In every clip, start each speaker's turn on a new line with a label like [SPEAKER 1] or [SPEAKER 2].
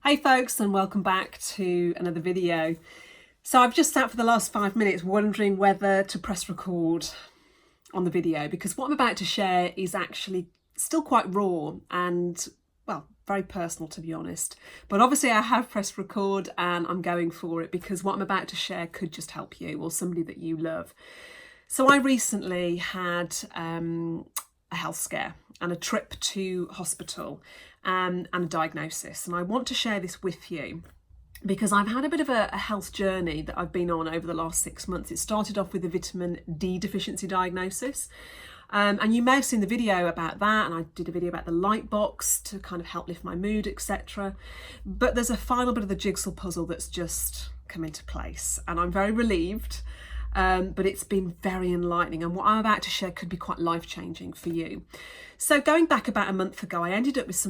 [SPEAKER 1] Hey folks, and welcome back to another video. So I've just sat for the last 5 minutes wondering whether to press record on the video, because what I'm about to share is actually still quite raw and, well, very personal, to be honest. But obviously I have pressed record and I'm going for it because what I'm about to share could just help you or somebody that you love. So I recently had a health scare and a trip to hospital and a diagnosis, and I want to share this with you because I've had a bit of a health journey that I've been on over the last 6 months. It started off with a vitamin D deficiency diagnosis, and you may have seen the video about that, and I did a video about the light box to kind of help lift my mood, etc. But there's a final bit of the jigsaw puzzle that's just come into place, and I'm very relieved. But it's been very enlightening, and what I'm about to share could be quite life-changing for you. So going back about a month ago, I ended up with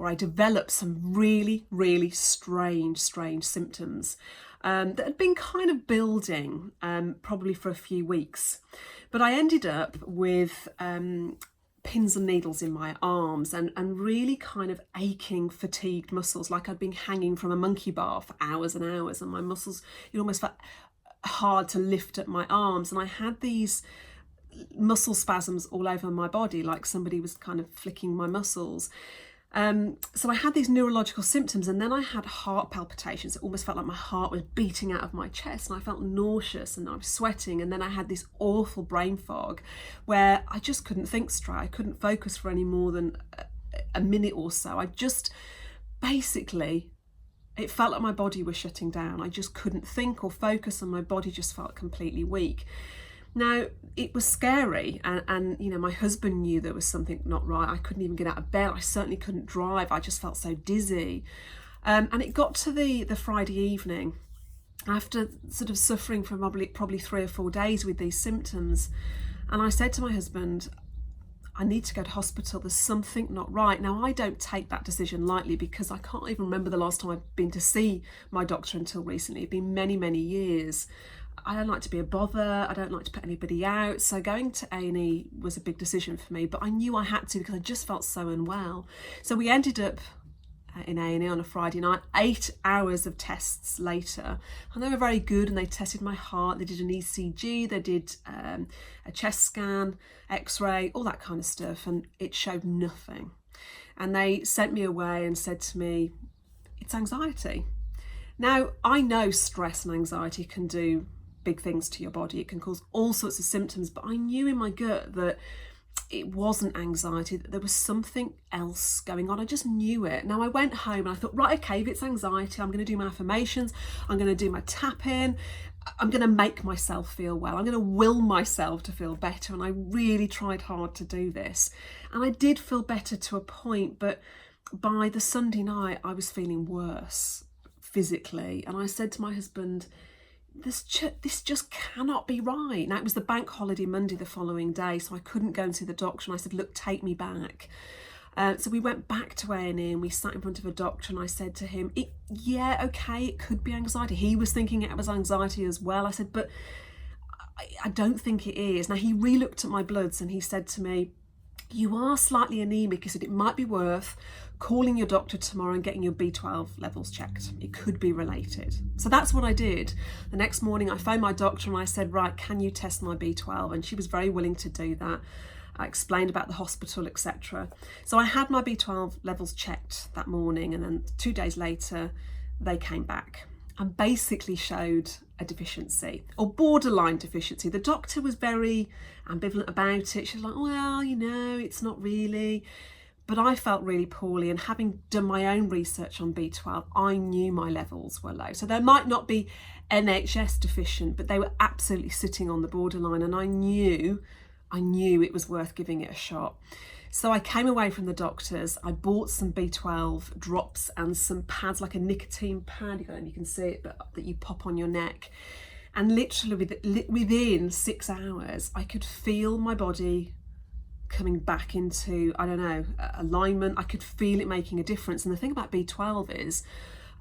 [SPEAKER 1] I developed some really strange symptoms that had been kind of building probably for a few weeks. But I ended up with pins and needles in my arms and really kind of aching, fatigued muscles, like I'd been hanging from a monkey bar for hours and hours, and my muscles, it almost felt hard to lift up my arms, and I had these muscle spasms all over my body, like somebody was kind of flicking my muscles. So I had these neurological symptoms, and then I had heart palpitations. It almost felt like my heart was beating out of my chest, and I felt nauseous and I was sweating, and then I had this awful brain fog where I just couldn't think straight. I couldn't focus for any more than a minute or so. I just basically, it felt like my body was shutting down. I just couldn't think or focus, and my body just felt completely weak. Now, it was scary, and you know, my husband knew there was something not right. I couldn't even get out of bed. I certainly couldn't drive. I just felt so dizzy. And it got to the Friday evening, after sort of suffering for probably 3 or 4 days with these symptoms. And I said to my husband, I need to go to hospital. There's something not right. Now, I don't take that decision lightly because I can't even remember the last time I've been to see my doctor until recently. It's been many years. I don't like to be a bother. I don't like to put anybody out. So going to A&E was a big decision for me, but I knew I had to because I just felt so unwell. So we ended up in A&E on a Friday night, 8 hours of tests later, and they were very good, and they tested my heart. They did an ECG, they did a chest scan, x-ray, all that kind of stuff, and it showed nothing. And they sent me away and said to me, it's anxiety. Now, I know stress and anxiety can do big things to your body. It can cause all sorts of symptoms, but I knew in my gut that it wasn't anxiety, that there was something else going on. I just knew it. Now, I went home and I thought, right, okay, if it's anxiety, I'm going to do my affirmations, I'm going to do my tapping, I'm going to make myself feel well, I'm going to will myself to feel better. And I really tried hard to do this, and I did feel better to a point, but by the Sunday night I was feeling worse physically, and I said to my husband, this just cannot be right. Now, it was the bank holiday Monday the following day, so I couldn't go and see the doctor, and I said, look, take me back. So we went back to A&E and we sat in front of a doctor, and I said to him, yeah, okay, it could be anxiety. He was thinking it was anxiety as well. I said, but I don't think it is. Now, he re-looked at my bloods and he said to me, you are slightly anemic. He said it might be worth calling your doctor tomorrow and getting your B12 levels checked. It could be related. So that's what I did. The next morning I phoned my doctor and I said, right, can you test my B12? And she was very willing to do that. I explained about the hospital, etc. So I had my B12 levels checked that morning, and then 2 days later they came back and basically showed a deficiency, or borderline deficiency. The doctor was very ambivalent about it. She was like, well, you know, it's not really. But I felt really poorly, and having done my own research on B12, I knew my levels were low. So they might not be NHS deficient, but they were absolutely sitting on the borderline, and I knew it was worth giving it a shot. So I came away from the doctors, I bought some B12 drops and some pads, like a nicotine pad, you can see it, but that you pop on your neck. And literally within 6 hours, I could feel my body coming back into, I don't know, alignment. I could feel it making a difference. And the thing about B12 is,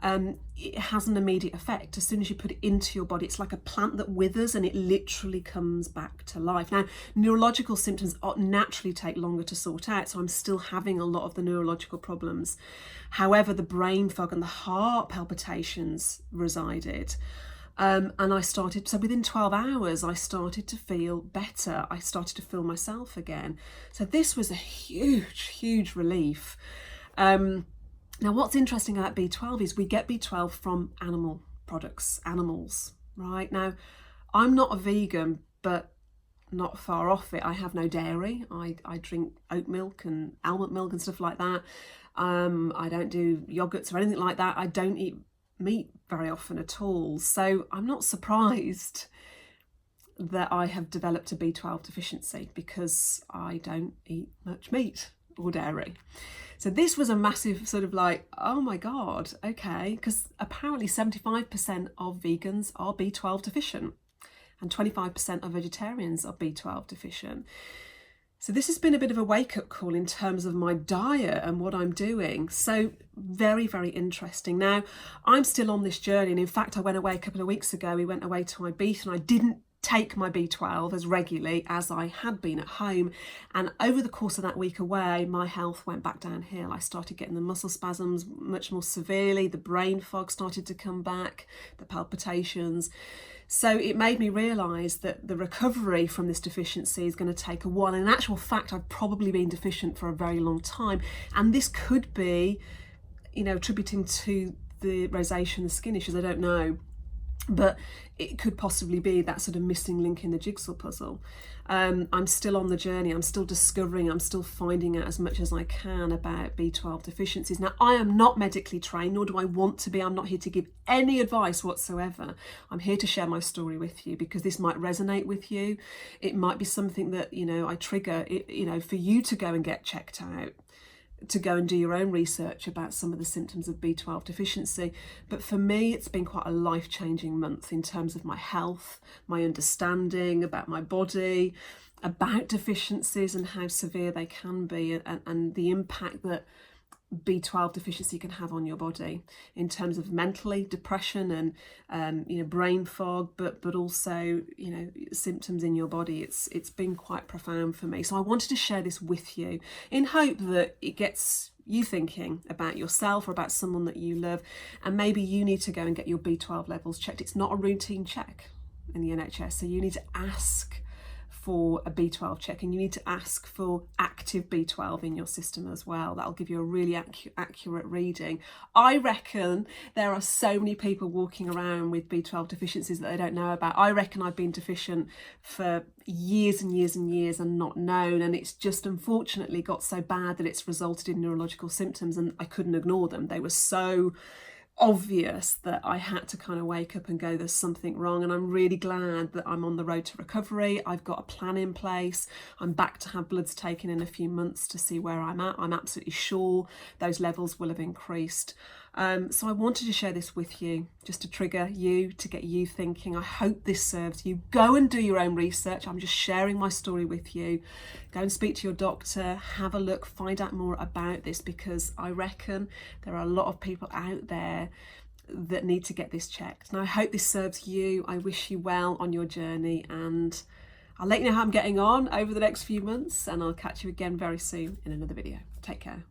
[SPEAKER 1] it has an immediate effect. As soon as you put it into your body, it's like a plant that withers and it literally comes back to life. Now, neurological symptoms naturally take longer to sort out, so I'm still having a lot of the neurological problems. However, the brain fog and the heart palpitations resided. And I started, so within 12 hours, I started to feel better. I started to feel myself again. So this was a huge, huge relief. Now, what's interesting about B12 is we get B12 from animal products, animals, right? Now, I'm not a vegan, but not far off it. I have no dairy. I drink oat milk and almond milk and stuff like that. I don't do yogurts or anything like that. I don't eat meat very often at all. So I'm not surprised that I have developed a B12 deficiency because I don't eat much meat or dairy. So this was a massive sort of like, oh my God, okay, because apparently 75% of vegans are B12 deficient and 25% of vegetarians are B12 deficient. So this has been a bit of a wake-up call in terms of my diet and what I'm doing. So very, very interesting. Now, I'm still on this journey. And in fact, I went away a couple of weeks ago. We went away to Ibiza and I didn't take my B12 as regularly as I had been at home, and over the course of that week away my health went back downhill. I started getting the muscle spasms much more severely, the brain fog started to come back, the palpitations. So it made me realise that the recovery from this deficiency is going to take a while. In actual fact, I've probably been deficient for a very long time, and this could be, attributing to the rosacea and the skin issues, I don't know. But it could possibly be that sort of missing link in the jigsaw puzzle. I'm still on the journey. I'm still discovering, I'm still finding out as much as I can about B12 deficiencies. Now, I am not medically trained, nor do I want to be. I'm not here to give any advice whatsoever. I'm here to share my story with you because this might resonate with you. It might be something that, I trigger, for you to go and get checked out, to go and do your own research about some of the symptoms of B12 deficiency. But for me, it's been quite a life-changing month in terms of my health, my understanding about my body, about deficiencies and how severe they can be, and the impact that B12 deficiency can have on your body in terms of mentally, depression and brain fog, but also symptoms in your body. It's been quite profound for me. So I wanted to share this with you in hope that it gets you thinking about yourself or about someone that you love, and maybe you need to go and get your B12 levels checked. It's not a routine check in the NHS, so you need to ask for a B12 check, and you need to ask for active B12 in your system as well. That'll give you a really accurate reading. I reckon there are so many people walking around with B12 deficiencies that they don't know about. I reckon I've been deficient for years and years and years and not known, and it's just unfortunately got so bad that it's resulted in neurological symptoms, and I couldn't ignore them. They were so obvious that I had to kind of wake up and go, there's something wrong. And I'm really glad that I'm on the road to recovery. I've got a plan in place. I'm back to have bloods taken in a few months to see where I'm at. I'm absolutely sure those levels will have increased. So I wanted to share this with you, just to trigger you, to get you thinking. I hope this serves you. Go and do your own research. I'm just sharing my story with you. Go and speak to your doctor, have a look, find out more about this, because I reckon there are a lot of people out there that need to get this checked. And I hope this serves you. I wish you well on your journey, and I'll let you know how I'm getting on over the next few months, and I'll catch you again very soon in another video. Take care.